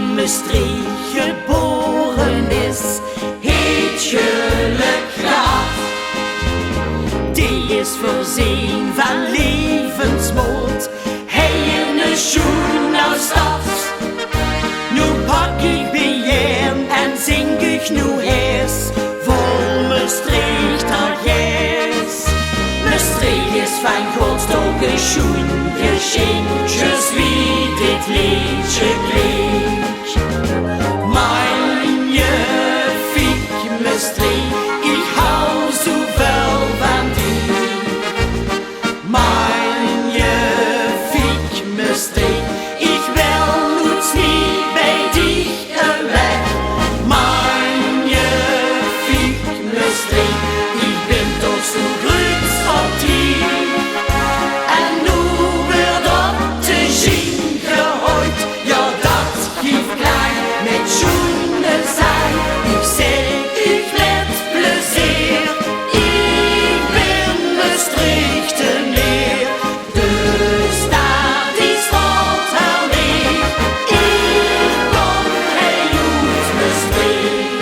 in Maastricht geboren is, heet Jelle Graaf. Die is voorzien van levensmoed, hij in een schoen aus stad. Nu pak ik bijeen en zing ik nu hees, vol Maastricht al jes. Maastricht is van Gott doch geschun geschehen, just wie dit liedje klinkt. Mijn fiek Maastricht, ik hou zoveel van die. Mijn fiek Maastricht, ik wil nooit niet bij dich weg. Mijn fiek Maastricht, ik ben toch zo groot op die. En nu wordt op te zien gehoord, ja dat geeft klein met schoenen zijn. Ik zeg, ik met plezier, ik ben Maastrichteneer. De stad is wat herleef, ik kom heel uit Maastricht.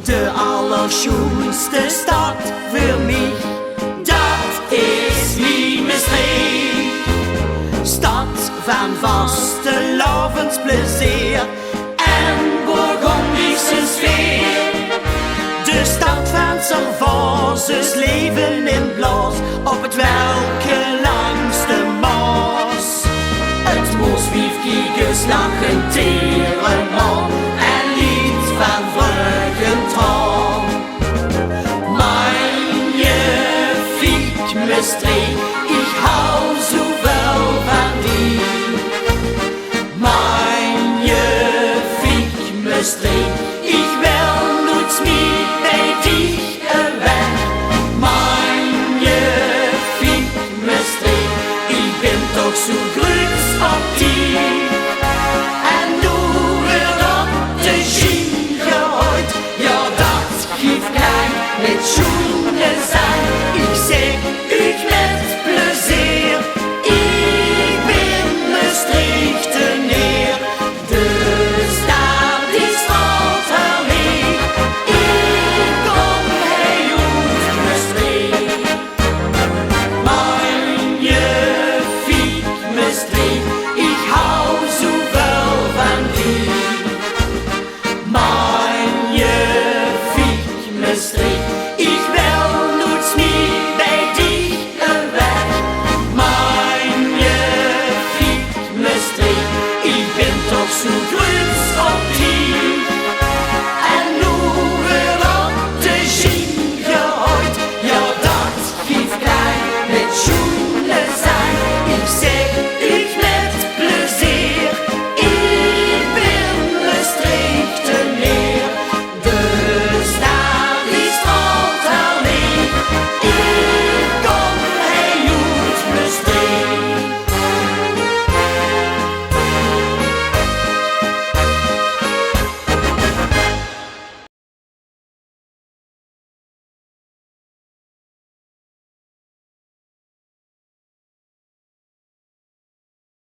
De allerschoonste stad voor mij, dat is wie Maastricht. Stad van vastelavondsplezier en Bourgondische sfeer. De stad van servazes, leven in Blas, op het welke langste Maas. Het mooswiefkiekes lachen terenman en lied van vreugdentran. Mijn fiek Maastricht,